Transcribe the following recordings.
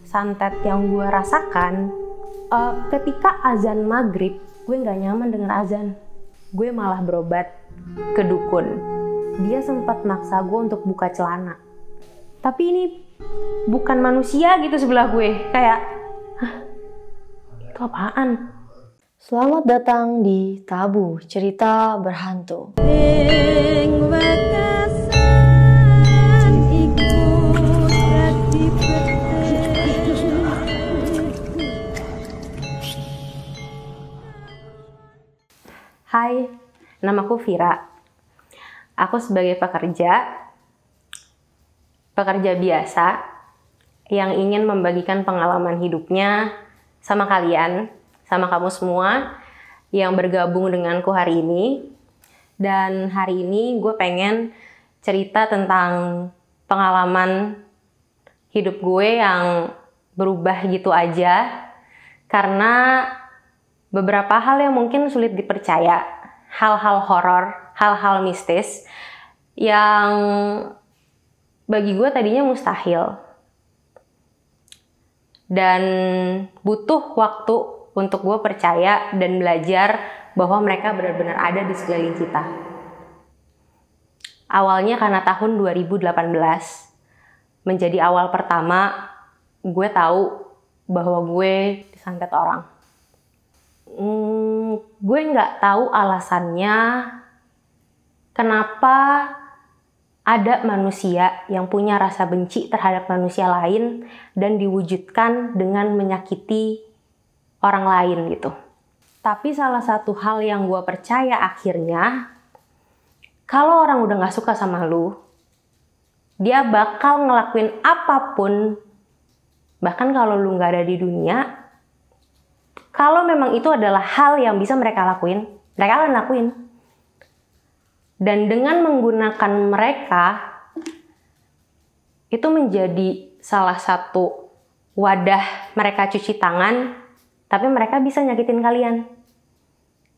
santet yang gue rasakan, ketika azan maghrib, gue nggak nyaman denger azan. Gue malah berobat ke dukun. Dia sempat maksa gue untuk buka celana. Tapi ini bukan manusia gitu sebelah gue. Kayak, hah, itu apaan? Selamat datang di Tabu Cerita Berhantu. Hai, namaku Vira. Aku sebagai pekerja biasa yang ingin membagikan pengalaman hidupnya sama kalian, sama kamu semua yang bergabung denganku hari ini. Dan hari ini gue pengen cerita tentang pengalaman hidup gue yang berubah gitu aja, karena beberapa hal yang mungkin sulit dipercaya, hal-hal horor, hal-hal mistis yang bagi gue tadinya mustahil dan butuh waktu untuk gue percaya dan belajar bahwa mereka benar-benar ada di sekeliling kita. Awalnya karena tahun 2018 menjadi awal pertama gue tahu bahwa gue disantet orang. Gue nggak tahu alasannya kenapa ada manusia yang punya rasa benci terhadap manusia lain dan diwujudkan dengan menyakiti orang lain gitu. Tapi salah satu hal yang gue percaya akhirnya, kalau orang udah nggak suka sama lu, dia bakal ngelakuin apapun, bahkan kalau lu nggak ada di dunia. Kalau memang itu adalah hal yang bisa mereka lakuin, mereka akan lakuin. Dan dengan menggunakan mereka, itu menjadi salah satu wadah mereka cuci tangan, tapi mereka bisa nyakitin kalian.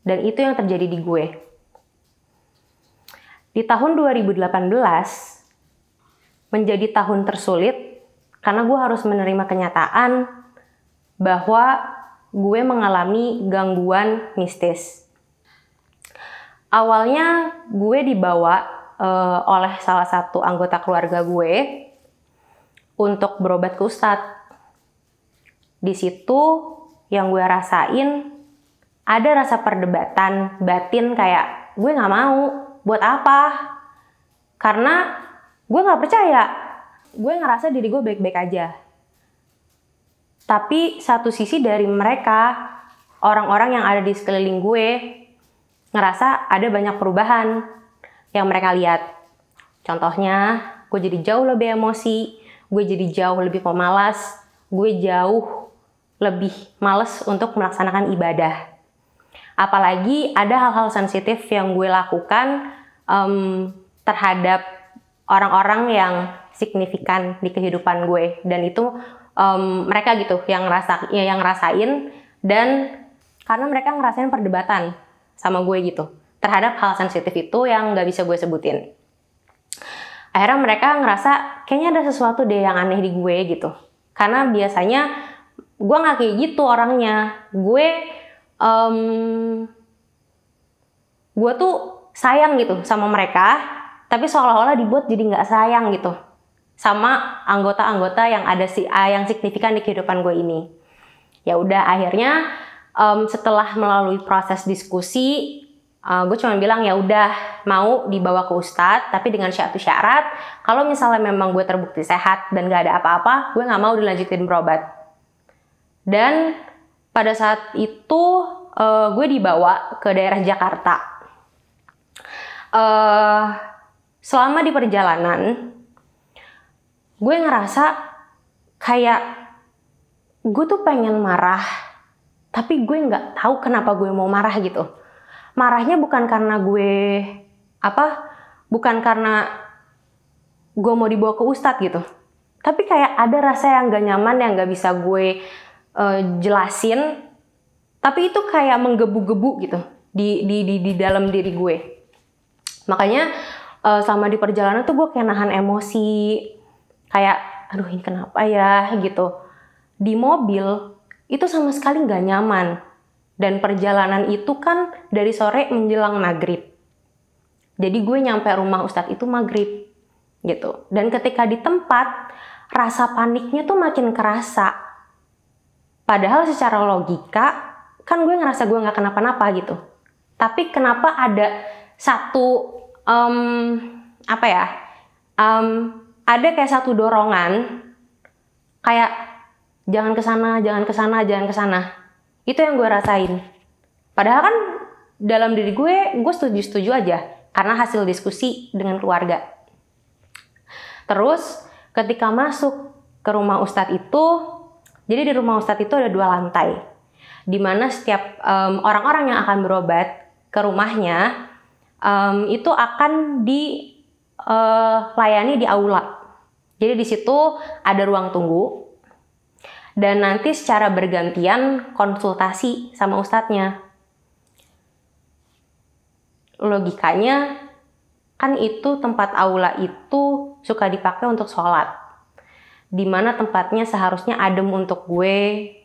Dan itu yang terjadi di gue. Di tahun 2018, menjadi tahun tersulit, karena gue harus menerima kenyataan bahwa gue mengalami gangguan mistis. Awalnya gue dibawa oleh salah satu anggota keluarga gue untuk berobat ke ustadz. Di situ yang gue rasain ada rasa perdebatan batin kayak gue nggak mau, buat apa? Karena gue nggak percaya. Gue ngerasa diri gue baik-baik aja. Tapi satu sisi dari mereka, orang-orang yang ada di sekeliling gue, ngerasa ada banyak perubahan yang mereka lihat. Contohnya, gue jadi jauh lebih emosi, gue jadi jauh lebih pemalas, gue jauh lebih males untuk melaksanakan ibadah. Apalagi ada hal-hal sensitif yang gue lakukan terhadap orang-orang yang signifikan di kehidupan gue. Dan itu mereka gitu yang ngerasain, dan karena mereka ngerasain perdebatan sama gue gitu terhadap hal sensitif itu yang nggak bisa gue sebutin. Akhirnya mereka ngerasa kayaknya ada sesuatu deh yang aneh di gue gitu, karena biasanya gue nggak kayak gitu orangnya. Gue tuh sayang gitu sama mereka, tapi seolah-olah dibuat jadi nggak sayang gitu sama anggota-anggota yang yang signifikan di kehidupan gue ini. Ya udah, akhirnya setelah melalui proses diskusi, gue cuma bilang ya udah mau dibawa ke ustadz, tapi dengan satu syarat, kalau misalnya memang gue terbukti sehat dan gak ada apa-apa, gue nggak mau dilanjutin berobat. Dan pada saat itu gue dibawa ke daerah Jakarta. Selama di perjalanan, gue ngerasa kayak gue tuh pengen marah, tapi gue nggak tahu kenapa gue mau marah gitu. Marahnya bukan karena bukan karena gue mau dibawa ke ustadz gitu, tapi kayak ada rasa yang gak nyaman yang gak bisa gue jelasin, tapi itu kayak menggebu-gebu gitu di dalam diri gue. Makanya selama di perjalanan tuh gue kayak nahan emosi, kayak aduh ini kenapa ya gitu. di mobil itu sama sekali nggak nyaman. Dan perjalanan itu kan dari sore menjelang maghrib. Jadi gue nyampe rumah Ustadz itu maghrib gitu. Dan ketika di tempat, rasa paniknya tuh makin kerasa. Padahal secara logika, kan gue ngerasa gue nggak kenapa-napa gitu. Tapi kenapa ada satu, ada kayak satu dorongan, kayak jangan kesana, jangan kesana, jangan kesana. Itu yang gue rasain. Padahal kan dalam diri gue setuju-setuju aja. Karena hasil diskusi dengan keluarga. Terus ketika masuk ke rumah Ustadz itu, jadi di rumah Ustadz itu ada 2 lantai. Dimana setiap orang-orang yang akan berobat ke rumahnya, itu akan dilayani di aula. Jadi di situ ada ruang tunggu. Dan nanti secara bergantian konsultasi sama ustadznya. Logikanya kan itu tempat aula itu suka dipakai untuk sholat. Dimana tempatnya seharusnya adem untuk gue.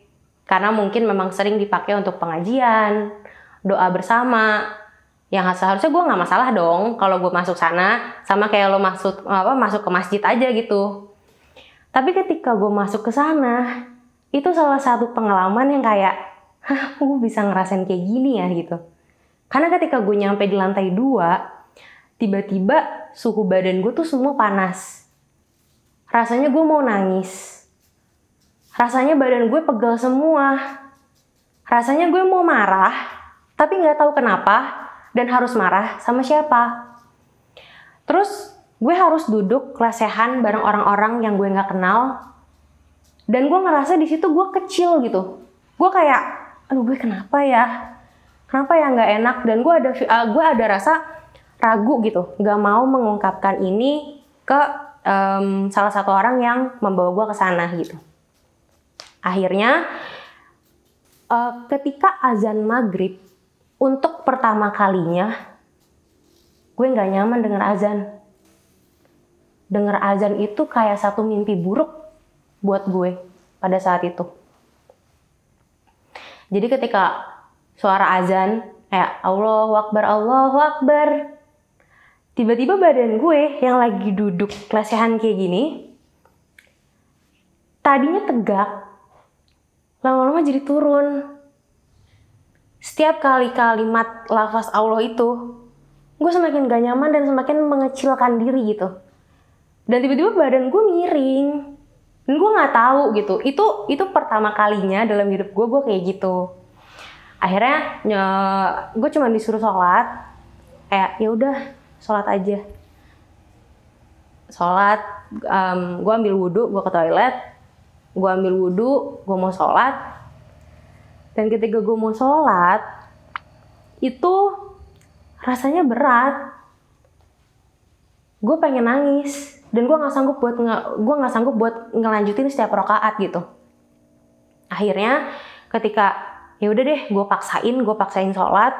Karena mungkin memang sering dipakai untuk pengajian, doa bersama. Yang seharusnya gue nggak masalah dong kalau gue masuk sana. Sama kayak lo masuk ke masjid aja gitu. Tapi ketika gue masuk ke sana, itu salah satu pengalaman yang kayak, gue bisa ngerasain kayak gini ya gitu. Karena ketika gue nyampe di lantai 2, tiba-tiba suhu badan gue tuh semua panas. Rasanya gue mau nangis. Rasanya badan gue pegal semua. Rasanya gue mau marah, tapi nggak tahu kenapa dan harus marah sama siapa. Terus gue harus duduk lesehan bareng orang-orang yang gue nggak kenal. Dan gue ngerasa di situ gue kecil gitu. Gue kayak, aduh gue kenapa ya? Kenapa ya nggak enak? Dan gue ada rasa ragu gitu. Nggak mau mengungkapkan ini ke salah satu orang yang membawa gue ke sana gitu. Akhirnya ketika azan maghrib untuk pertama kalinya, gue nggak nyaman denger azan. Denger azan itu kayak satu mimpi buruk buat gue pada saat itu. Jadi ketika suara azan kayak Allahu Akbar, tiba-tiba badan gue yang lagi duduk lesehan kayak gini, tadinya tegak, lama-lama jadi turun. Setiap kali kalimat lafaz Allah itu, gue semakin gak nyaman dan semakin mengecilkan diri gitu. Dan tiba-tiba badan gue miring. Dan gue nggak tahu gitu. Itu pertama kalinya dalam hidup gue kayak gitu. Akhirnya gue cuma disuruh sholat. Kayak ya udah sholat aja. Sholat. Gue ambil wudhu, gue ke toilet. Gue ambil wudhu, gue mau sholat. Dan ketika gue mau sholat, itu rasanya berat. Gue pengen nangis. Dan gue nggak sanggup buat ngelanjutin setiap rakaat gitu. Akhirnya ketika ya udah deh gue paksain sholat.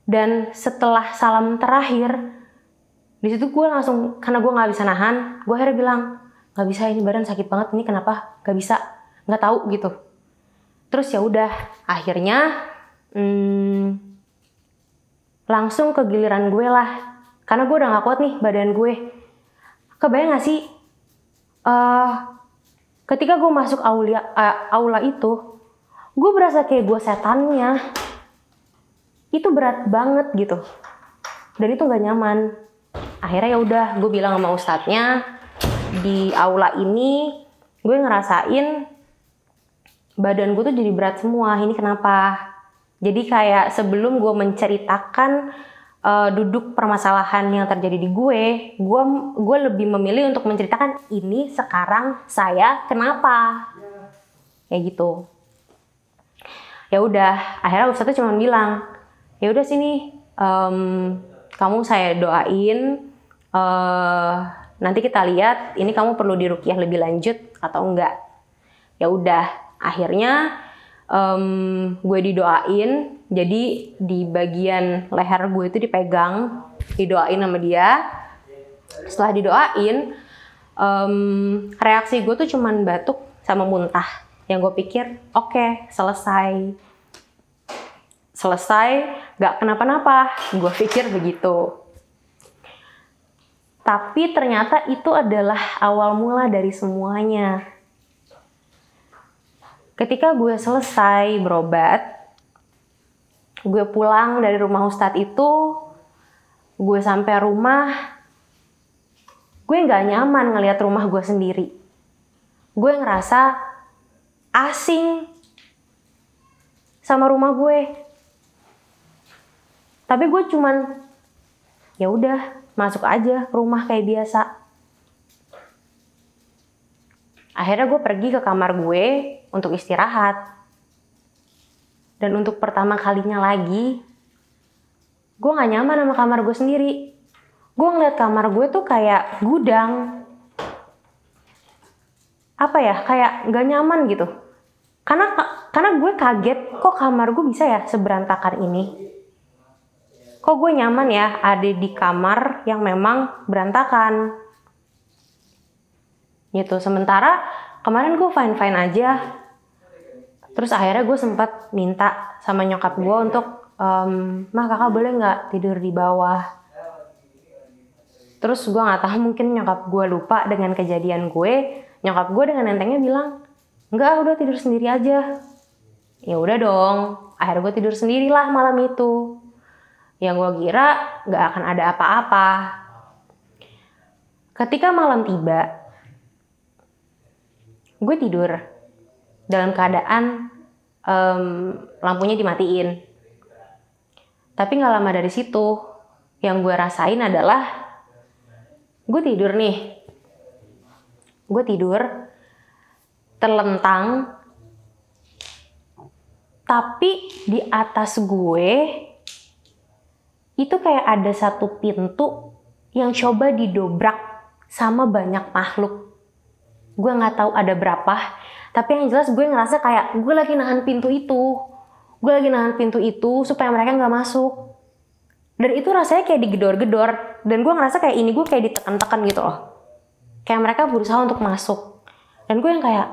Dan setelah salam terakhir, di situ gue langsung, karena gue nggak bisa nahan, gue akhirnya bilang nggak bisa, ini badan sakit banget, ini kenapa? Nggak bisa, nggak tahu gitu. Terus ya udah, akhirnya langsung ke giliran gue lah. Karena gue udah gak kuat nih badan gue. Kebayang gak sih? Ketika gue masuk aula itu, gue berasa kayak gue setannya. Itu berat banget gitu. Dan itu gak nyaman. Akhirnya ya udah, gue bilang sama ustadznya, di aula ini gue ngerasain badan gue tuh jadi berat semua. Ini kenapa? Jadi kayak sebelum gue menceritakan duduk permasalahan yang terjadi di gue lebih memilih untuk menceritakan ini sekarang saya kenapa, kayak gitu. Ya udah, akhirnya ustadznya cuma bilang, ya udah sini, kamu saya doain, nanti kita lihat ini kamu perlu diruqyah lebih lanjut atau enggak. Ya udah, akhirnya gue didoain. Jadi di bagian leher gue itu dipegang, didoain sama dia. Setelah didoain, reaksi gue tuh cuman batuk sama muntah. Yang gue pikir, oke, selesai, gak kenapa-napa. Gue pikir begitu. Tapi ternyata itu adalah awal mula dari semuanya. Ketika gue selesai berobat, gue pulang dari rumah Ustadz itu, gue sampai rumah, gue gak nyaman ngelihat rumah gue sendiri. Gue ngerasa asing sama rumah gue. Tapi gue cuman, ya udah masuk aja ke rumah kayak biasa. Akhirnya gue pergi ke kamar gue untuk istirahat. Dan untuk pertama kalinya lagi, gue gak nyaman sama kamar gue sendiri. Gue ngeliat kamar gue tuh kayak gudang. Apa ya, kayak gak nyaman gitu. Karena gue kaget, kok kamar gue bisa ya seberantakan ini. Kok gue nyaman ya ada di kamar yang memang berantakan. Gitu, sementara kemarin gue fine-fine aja. Terus akhirnya gue sempat minta sama nyokap gue untuk, "Mah, kakak boleh nggak tidur di bawah?" Terus gue nggak tahu, mungkin nyokap gue lupa dengan kejadian gue. Nyokap gue dengan entengnya bilang, "Enggak, udah tidur sendiri aja." Ya udah dong, akhirnya gue tidur sendirilah malam itu. Yang gue kira nggak akan ada apa-apa. Ketika malam tiba, gue tidur dalam keadaan lampunya dimatiin. Tapi gak lama dari situ, yang gue rasain adalah gue tidur nih. Gue tidur terlentang, tapi di atas gue itu kayak ada satu pintu yang coba didobrak sama banyak makhluk. Gue gak tahu ada berapa, tapi yang jelas gue ngerasa kayak gue lagi nahan pintu itu. Gue lagi nahan pintu itu supaya mereka gak masuk. Dan itu rasanya kayak digedor-gedor. Dan gue ngerasa kayak ini gue kayak ditekan-tekan gitu loh. Kayak mereka berusaha untuk masuk. Dan gue yang kayak,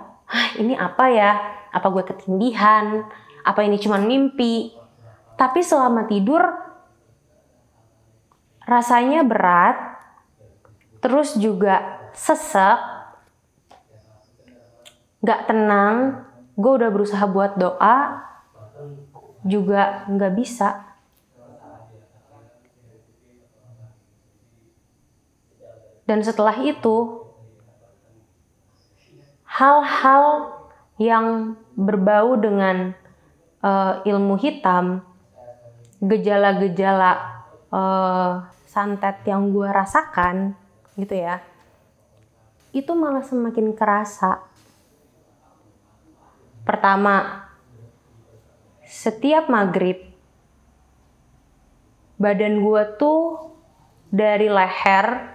ini apa ya? Apa gue ketindihan? Apa ini cuma mimpi? Tapi selama tidur, rasanya berat. Terus juga sesek. Gak tenang. Gue udah berusaha buat doa. Juga gak bisa. Dan setelah itu, hal-hal yang berbau dengan ilmu hitam, gejala-gejala santet yang gue rasakan, gitu ya, itu malah semakin kerasa. Pertama, setiap maghrib, badan gue tuh dari leher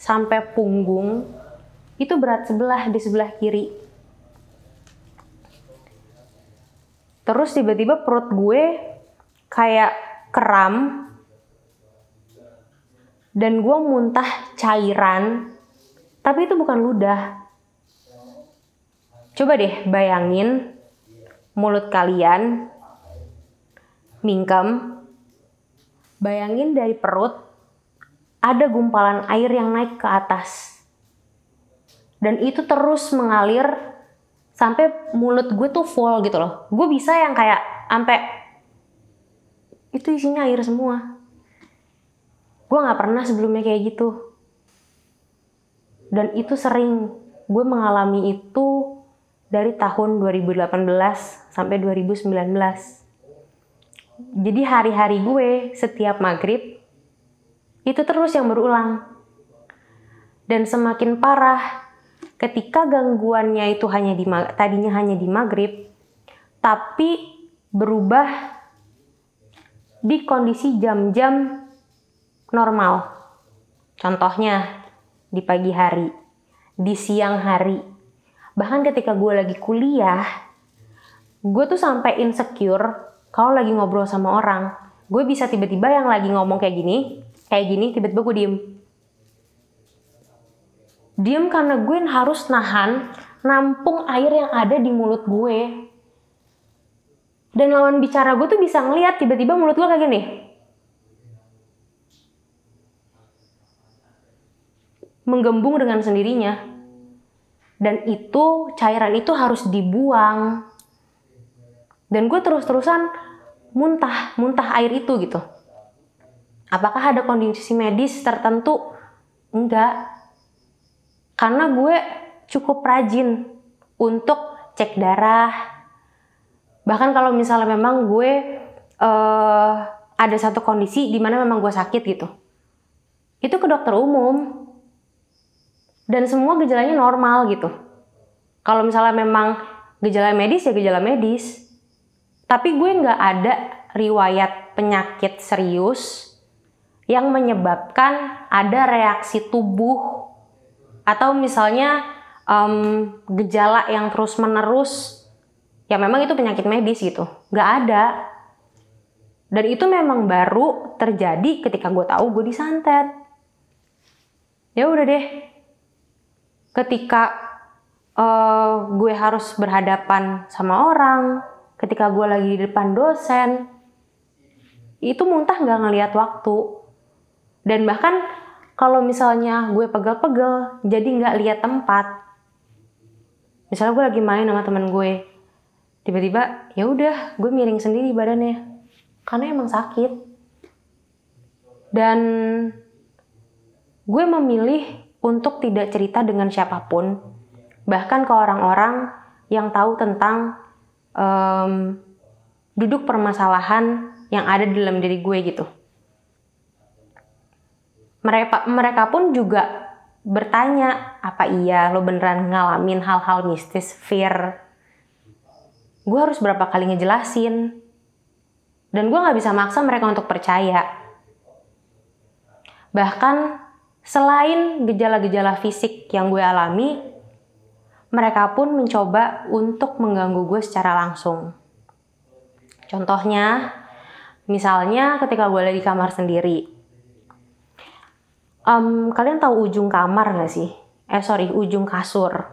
sampai punggung itu berat sebelah di sebelah kiri. Terus tiba-tiba perut gue kayak kram dan gue muntah cairan, tapi itu bukan ludah. Coba deh bayangin mulut kalian mingkem, bayangin dari perut ada gumpalan air yang naik ke atas. Dan itu terus mengalir sampai mulut gue tuh full gitu loh. Gue bisa yang kayak sampai itu isinya air semua. Gue gak pernah sebelumnya kayak gitu. Dan itu sering. Gue mengalami itu dari tahun 2018 sampai 2019. Jadi hari-hari gue setiap maghrib itu terus yang berulang. Dan semakin parah ketika gangguannya itu tadinya hanya di maghrib, tapi berubah di kondisi jam-jam normal. Contohnya di pagi hari, di siang hari. Bahkan ketika gue lagi kuliah, gue tuh sampai insecure kalau lagi ngobrol sama orang. Gue bisa tiba-tiba yang lagi ngomong kayak gini, tiba-tiba gue diem karena gue harus nahan nampung air yang ada di mulut gue. Dan lawan bicara gue tuh bisa ngeliat tiba-tiba mulut gue kayak gini. Menggembung dengan sendirinya. Dan itu, cairan itu harus dibuang. Dan gue terus-terusan muntah air itu gitu. Apakah ada kondisi medis tertentu? Enggak. Karena gue cukup rajin untuk cek darah. Bahkan kalau misalnya memang gue ada satu kondisi di mana memang gue sakit gitu, itu ke dokter umum dan semua gejalanya normal gitu. Kalau misalnya memang gejala medis ya gejala medis, tapi gue nggak ada riwayat penyakit serius yang menyebabkan ada reaksi tubuh atau misalnya gejala yang terus menerus. Ya memang itu penyakit medis gitu, nggak ada. Dan itu memang baru terjadi ketika gue tahu gue disantet. Ya udah deh, ketika gue harus berhadapan sama orang, ketika gue lagi di depan dosen, itu muntah nggak ngelihat waktu. Dan bahkan kalau misalnya gue pegel-pegel, jadi nggak lihat tempat. Misalnya gue lagi main sama temen gue, tiba-tiba ya udah gue miring sendiri badannya karena emang sakit. Dan gue memilih untuk tidak cerita dengan siapapun, bahkan ke orang-orang yang tahu tentang duduk permasalahan yang ada di dalam diri gue gitu. Mereka pun juga bertanya, apa iya lo beneran ngalamin hal-hal mistis, fear? Gue harus berapa kali ngejelasin. Dan gue gak bisa maksa mereka untuk percaya. Bahkan selain gejala-gejala fisik yang gue alami, mereka pun mencoba untuk mengganggu gue secara langsung. Contohnya, misalnya ketika gue lagi di kamar sendiri. Kalian tahu ujung kamar gak sih? Ujung kasur.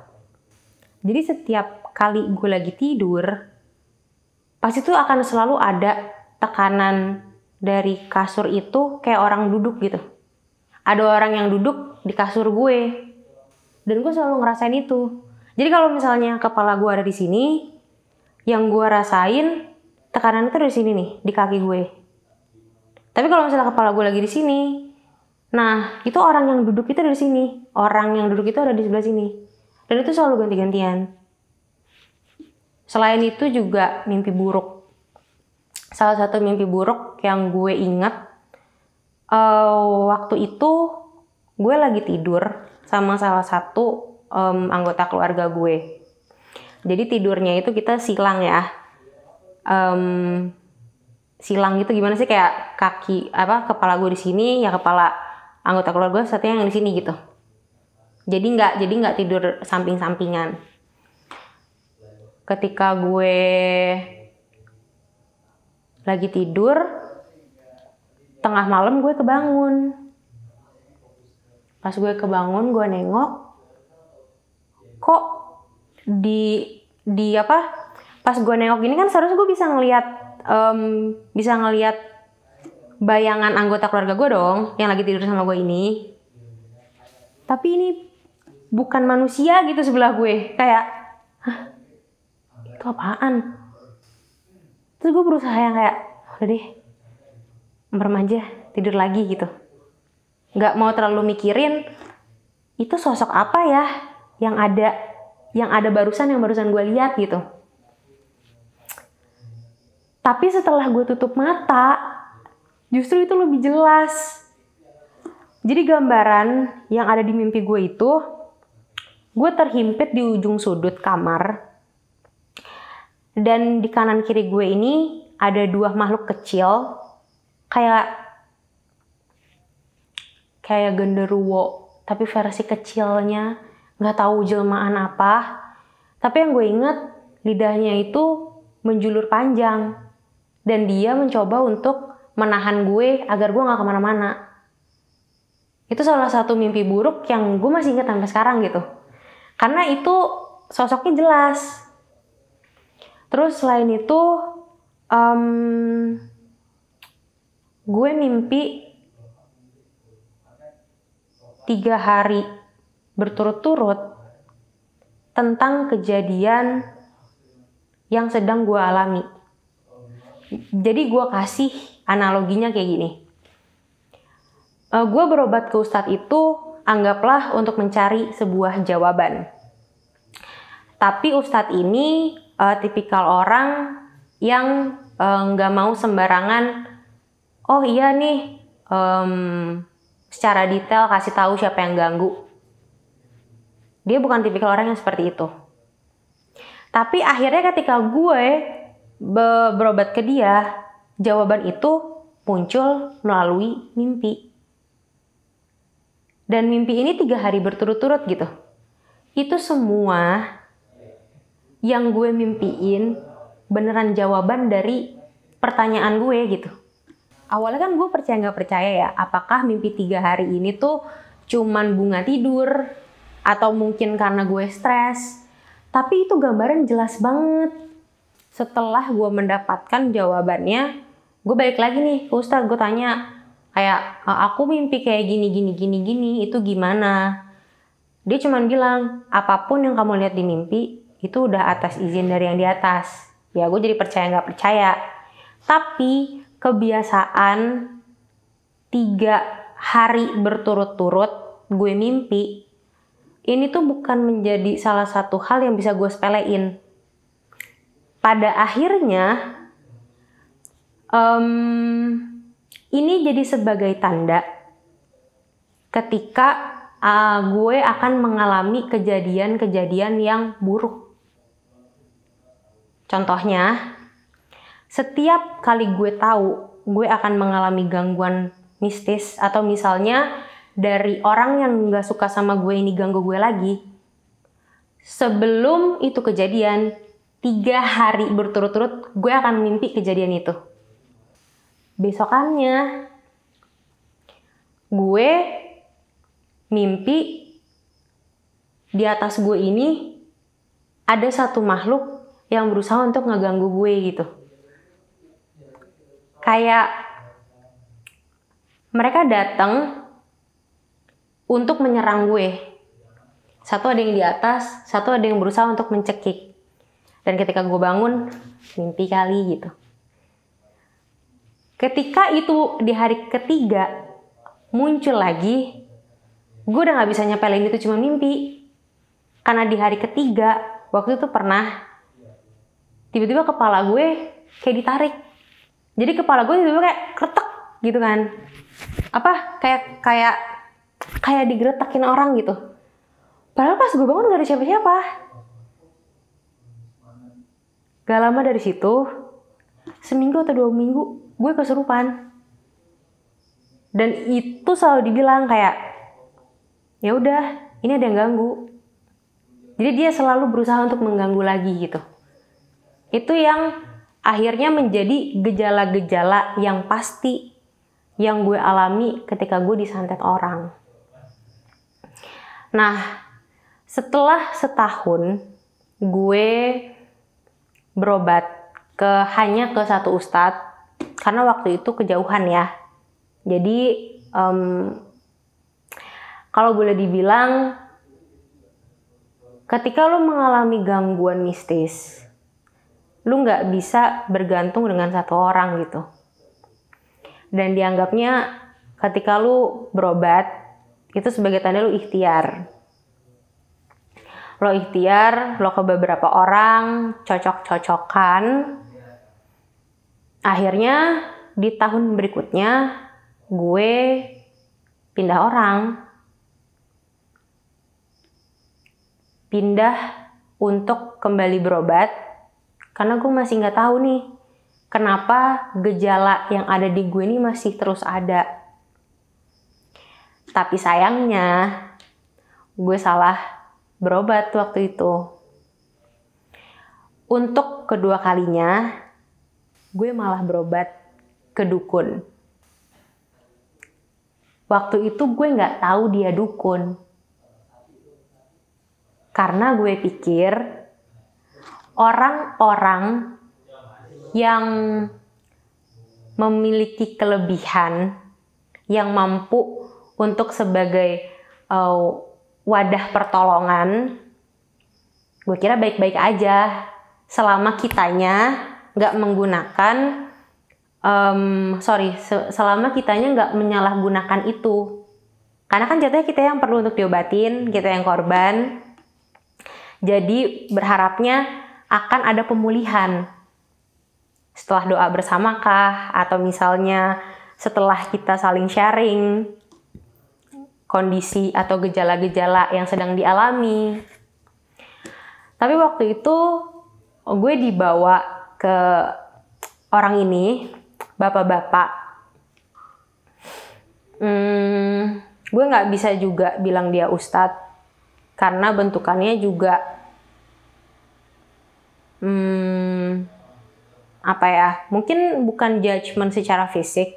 Jadi setiap kali gue lagi tidur, pasti tuh akan selalu ada tekanan dari kasur itu kayak orang duduk gitu. Ada orang yang duduk di kasur gue. Dan gue selalu ngerasain itu. Jadi kalau misalnya kepala gue ada di sini, yang gue rasain tekanan itu dari sini nih, di kaki gue. Tapi kalau misalnya kepala gue lagi di sini, nah itu orang yang duduk itu dari sini. Orang yang duduk itu ada di sebelah sini. Dan itu selalu ganti-gantian. Selain itu juga mimpi buruk. Salah satu mimpi buruk yang gue ingat, waktu itu gue lagi tidur sama salah satu anggota keluarga gue. Jadi tidurnya itu kita silang ya. Silang gitu gimana sih, kayak kepala gue di sini, ya kepala anggota keluarga satunya yang di sini gitu. Jadi nggak tidur samping-sampingan. Ketika gue lagi tidur, tengah malam gue kebangun. Pas gue kebangun, gue nengok, kok pas gue nengok gini kan seharusnya gue bisa ngelihat bayangan anggota keluarga gue dong yang lagi tidur sama gue ini. Tapi ini bukan manusia gitu sebelah gue. Kayak, hah? Itu apaan? Terus gue berusaha yang kayak, udah deh, merem aja, tidur lagi gitu. Gak mau terlalu mikirin, itu sosok apa ya yang ada barusan gue lihat gitu. Tapi setelah gue tutup mata, justru itu lebih jelas. Jadi gambaran yang ada di mimpi gue itu, gue terhimpit di ujung sudut kamar. Dan di kanan kiri gue ini ada dua makhluk kecil, kayak genderuwo, tapi versi kecilnya, nggak tahu jelmaan apa. Tapi yang gue ingat, lidahnya itu menjulur panjang. Dan dia mencoba untuk menahan gue agar gue nggak kemana-mana. Itu salah satu mimpi buruk yang gue masih ingat sampai sekarang gitu. Karena itu sosoknya jelas. Terus selain itu, gue mimpi 3 hari berturut-turut tentang kejadian yang sedang gue alami. Jadi gue kasih analoginya kayak gini. Gue berobat ke ustadz itu anggaplah untuk mencari sebuah jawaban. Tapi ustadz ini tipikal orang yang nggak mau sembarangan, oh iya nih, secara detail kasih tahu siapa yang ganggu. Dia bukan tipikal orang yang seperti itu. Tapi akhirnya ketika gue berobat ke dia, jawaban itu muncul melalui mimpi. Dan mimpi ini 3 hari berturut-turut gitu. Itu semua yang gue mimpiin beneran jawaban dari pertanyaan gue gitu. Awalnya kan gue percaya nggak percaya ya, apakah mimpi 3 hari ini tuh cuman bunga tidur, atau mungkin karena gue stres. Tapi itu gambaran jelas banget. Setelah gue mendapatkan jawabannya, gue balik lagi nih ke ustadz, gue tanya, kayak aku mimpi kayak gini, itu gimana? Dia cuman bilang, apapun yang kamu lihat di mimpi, itu udah atas izin dari yang di atas. Ya gue jadi percaya nggak percaya. Tapi kebiasaan 3 hari berturut-turut gue mimpi, ini tuh bukan menjadi salah satu hal yang bisa gue sepelein. Pada akhirnya, ini jadi sebagai tanda ketika gue akan mengalami kejadian-kejadian yang buruk. Contohnya, setiap kali gue tahu gue akan mengalami gangguan mistis, atau misalnya dari orang yang gak suka sama gue ini ganggu gue lagi, sebelum itu kejadian, 3 hari berturut-turut gue akan mimpi kejadian itu. Besokannya gue mimpi di atas gue ini ada satu makhluk yang berusaha untuk ngeganggu gue gitu. Kayak mereka datang untuk menyerang gue. Satu ada yang di atas, satu ada yang berusaha untuk mencekik. Dan ketika gue bangun, mimpi kali gitu. Ketika itu di hari ketiga muncul lagi, gue udah gak bisa nyepelin itu cuma mimpi. Karena di hari ketiga, waktu itu pernah tiba-tiba kepala gue kayak ditarik. Jadi kepala gue tiba-tiba kayak kretek gitu kan. Kayak digeretakin orang gitu. Padahal pas gue bangun gak ada siapa-siapa. Gak lama dari situ, seminggu atau 2 minggu, gue kesurupan. Dan itu selalu dibilang kayak, ya udah, ini ada yang ganggu. Jadi dia selalu berusaha untuk mengganggu lagi gitu. Itu yang akhirnya menjadi gejala-gejala yang pasti yang gue alami ketika gue disantet orang. Nah, setelah setahun gue berobat hanya ke satu ustadz, karena waktu itu kejauhan ya. Jadi kalau boleh dibilang, ketika lo mengalami gangguan mistis, lo nggak bisa bergantung dengan satu orang gitu. Dan dianggapnya ketika lo berobat, itu sebagai tanda lo ikhtiar. Lo ikhtiar, lo ke beberapa orang, cocok-cocokan. Akhirnya di tahun berikutnya, gue pindah orang. Pindah untuk kembali berobat, karena gue masih nggak tahu nih, kenapa gejala yang ada di gue ini masih terus ada. Tapi sayangnya, gue salah berobat waktu itu. Untuk kedua kalinya, gue malah berobat ke dukun. Waktu itu gue nggak tahu dia dukun. Karena gue pikir orang-orang yang memiliki kelebihan, yang mampu untuk sebagai wadah pertolongan, gue kira baik-baik aja selama kitanya nggak menggunakan selama kitanya nggak menyalahgunakan itu. Karena kan jatuhnya kita yang perlu untuk diobatin, kita yang korban. Jadi berharapnya akan ada pemulihan setelah doa bersama kah, atau misalnya setelah kita saling sharing kondisi atau gejala-gejala yang sedang dialami. Tapi waktu itu gue dibawa ke orang ini, bapak-bapak. Gue nggak bisa juga bilang dia ustadz, karena bentukannya juga mungkin bukan judgement secara fisik,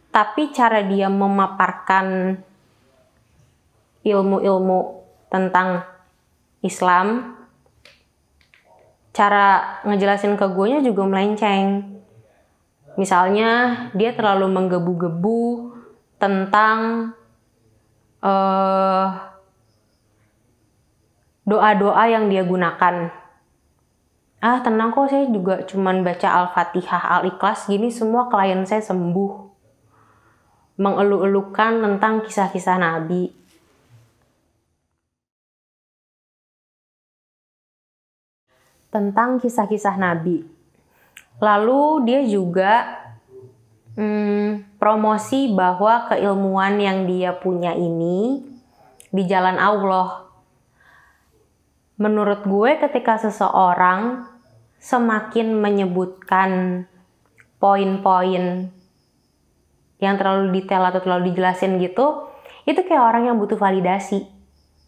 tapi cara dia memaparkan ilmu-ilmu tentang Islam, cara ngejelasin ke guenya juga melenceng. Misalnya dia terlalu menggebu-gebu tentang doa-doa yang dia gunakan. Tenang kok, saya juga cuman baca Al-Fatihah, Al-Ikhlas, gini semua klien saya sembuh. Mengeluh-elukan tentang kisah-kisah Nabi. Tentang kisah-kisah Nabi. Lalu dia juga promosi bahwa keilmuan yang dia punya ini di jalan Allah. Menurut gue, ketika seseorang semakin menyebutkan poin-poin yang terlalu detail atau terlalu dijelasin gitu, itu kayak orang yang butuh validasi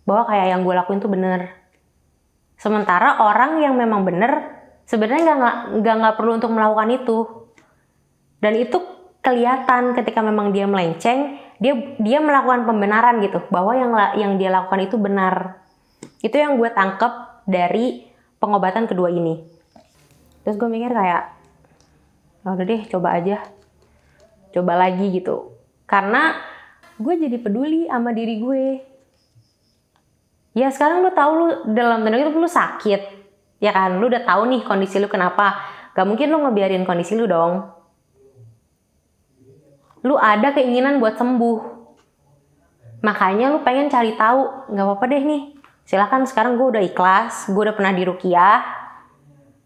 bahwa kayak yang gue lakuin tuh bener. Sementara orang yang memang bener sebenarnya nggak perlu untuk melakukan itu. Dan itu kelihatan ketika memang dia melenceng, dia melakukan pembenaran gitu bahwa yang dia lakukan itu benar. Itu yang gue tangkep dari pengobatan kedua ini. Terus gue mikir kayak, udah deh, coba aja. Coba lagi gitu. Karena gue jadi peduli sama diri gue. Ya sekarang lu tahu lu dalam tanda kutip lu sakit. Ya kan, lu udah tahu nih kondisi lu kenapa. Gak mungkin lu ngebiarin kondisi lu dong. Lu ada keinginan buat sembuh. Makanya lu pengen cari tahu. Gak apa-apa deh nih. Silakan, sekarang gue udah ikhlas, gue udah pernah diruqyah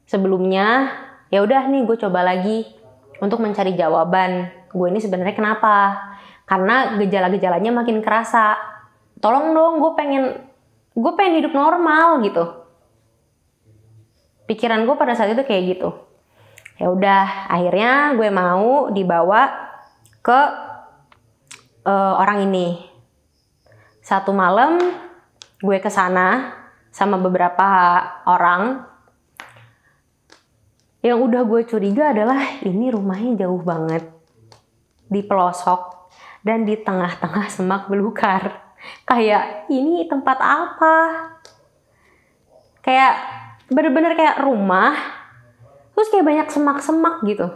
sebelumnya. Ya udah nih, gue coba lagi untuk mencari jawaban. Gue ini sebenarnya kenapa? Karena gejala-gejalanya makin kerasa. Tolong dong, gue pengen hidup normal gitu. Pikiran gue pada saat itu kayak gitu. Ya udah, akhirnya gue mau dibawa ke orang ini. Satu malam gue ke sana sama beberapa orang. Yang udah gue curiga adalah ini rumahnya jauh banget, di pelosok dan di tengah-tengah semak belukar. Kayak ini tempat apa? Kayak bener-bener kayak rumah, terus kayak banyak semak-semak gitu.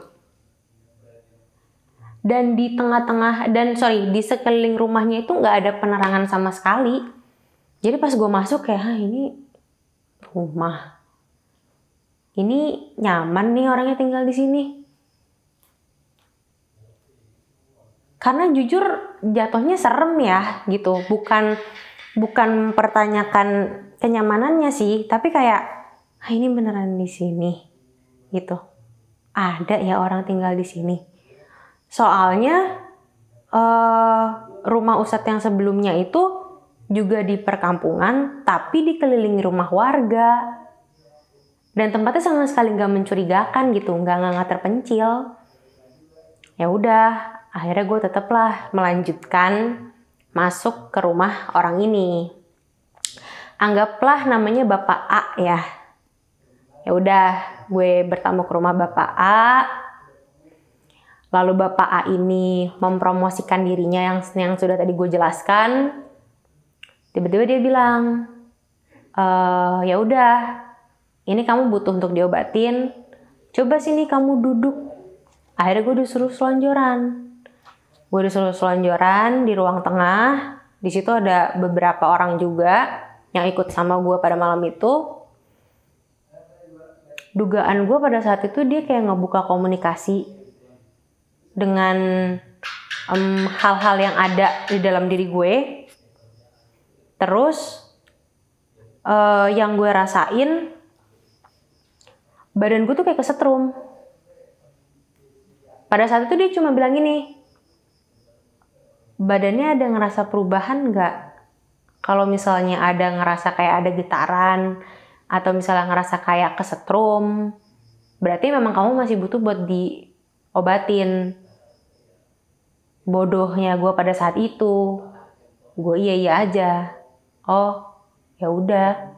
Dan di di sekeliling rumahnya itu nggak ada penerangan sama sekali. Jadi pas gue masuk kayak, ini rumah. Ini nyaman nih orangnya tinggal di sini. Karena jujur jatuhnya serem ya gitu. Bukan pertanyakan kenyamanannya sih, tapi kayak, ini beneran di sini gitu. Ada ya orang tinggal di sini. Soalnya rumah Ustadz yang sebelumnya itu juga di perkampungan, tapi dikelilingi rumah warga. Dan tempatnya sama sekali nggak mencurigakan gitu, nggak terpencil. Ya udah, akhirnya gue tetaplah melanjutkan masuk ke rumah orang ini. Anggaplah namanya Bapak A ya. Ya udah, gue bertamu ke rumah Bapak A. Lalu Bapak A ini mempromosikan dirinya yang sudah tadi gue jelaskan. Tiba-tiba dia bilang, Ya udah, ini kamu butuh untuk diobatin, coba sini kamu duduk. Akhirnya gue disuruh selonjoran. Di ruang tengah. Di situ ada beberapa orang juga yang ikut sama gue pada malam itu. Dugaan gue pada saat itu dia kayak ngebuka komunikasi dengan hal-hal yang ada di dalam diri gue. Terus yang gue rasain, badan gue tuh kayak kesetrum. Pada saat itu dia cuma bilang gini, badannya ada ngerasa perubahan nggak? Kalau misalnya ada ngerasa kayak ada getaran, atau misalnya ngerasa kayak kesetrum, berarti memang kamu masih butuh buat diobatin. Bodohnya gue pada saat itu, gue iya aja. Oh, ya udah.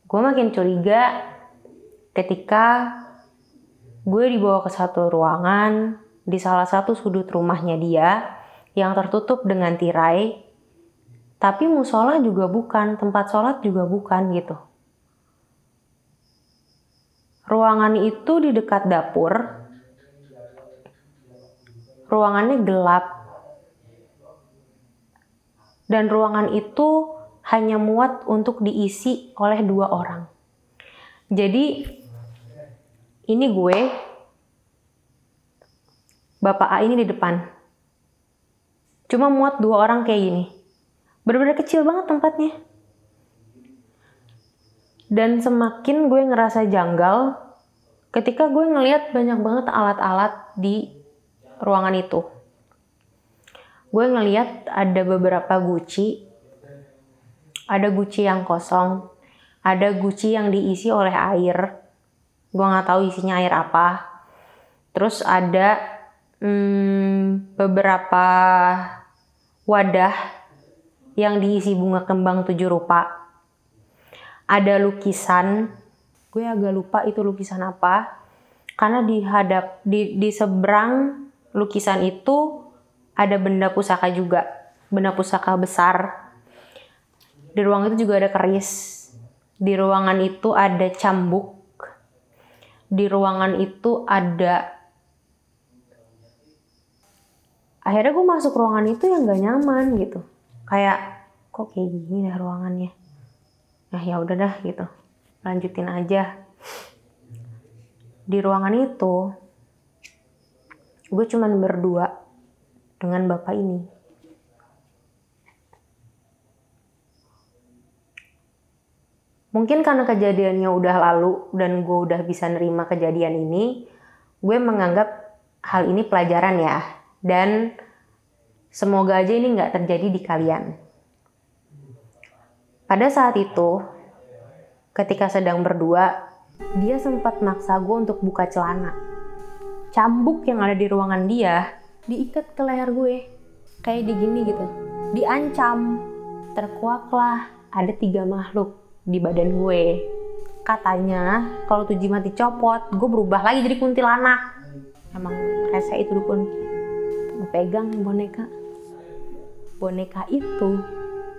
Gue makin curiga ketika gue dibawa ke satu ruangan di salah satu sudut rumahnya dia yang tertutup dengan tirai. Tapi musola juga bukan, tempat sholat juga bukan gitu. Ruangan itu di dekat dapur. Ruangannya gelap. Dan ruangan itu hanya muat untuk diisi oleh 2 orang. Jadi ini gue, Bapak A ini di depan. Cuma muat 2 orang kayak gini. Bener-bener kecil banget tempatnya. Dan semakin gue ngerasa janggal ketika gue ngelihat banyak banget alat-alat di ruangan itu. Gue ngelihat ada beberapa guci. Ada guci yang kosong. Ada guci yang diisi oleh air. Gue gak tahu isinya air apa. Terus ada beberapa wadah yang diisi bunga kembang 7 rupa. Ada lukisan, gue agak lupa itu lukisan apa, karena di seberang lukisan itu ada benda pusaka juga, benda pusaka besar. Di ruang itu juga ada keris. Di ruangan itu ada cambuk. Di ruangan itu ada... Akhirnya gue masuk ruangan itu yang gak nyaman gitu. Kayak kok kayak gini dah ruangannya. Nah ya udah dah gitu, lanjutin aja. Di ruangan itu gue cuman berdua dengan bapak ini. Mungkin karena kejadiannya udah lalu dan gue udah bisa nerima kejadian ini, gue menganggap hal ini pelajaran ya. Dan semoga aja ini nggak terjadi di kalian. Pada saat itu, ketika sedang berdua, dia sempat maksa gue untuk buka celana. Cambuk yang ada di ruangan dia diikat ke leher gue. Kayak digini gitu. Diancam. Terkuaklah ada 3 makhluk di badan gue. Katanya kalau tuh jimat dicopot, gue berubah lagi jadi kuntilanak. Emang rese itu dukun. Gue pegang boneka. Boneka itu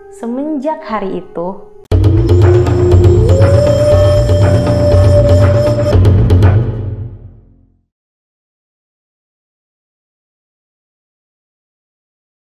semenjak hari itu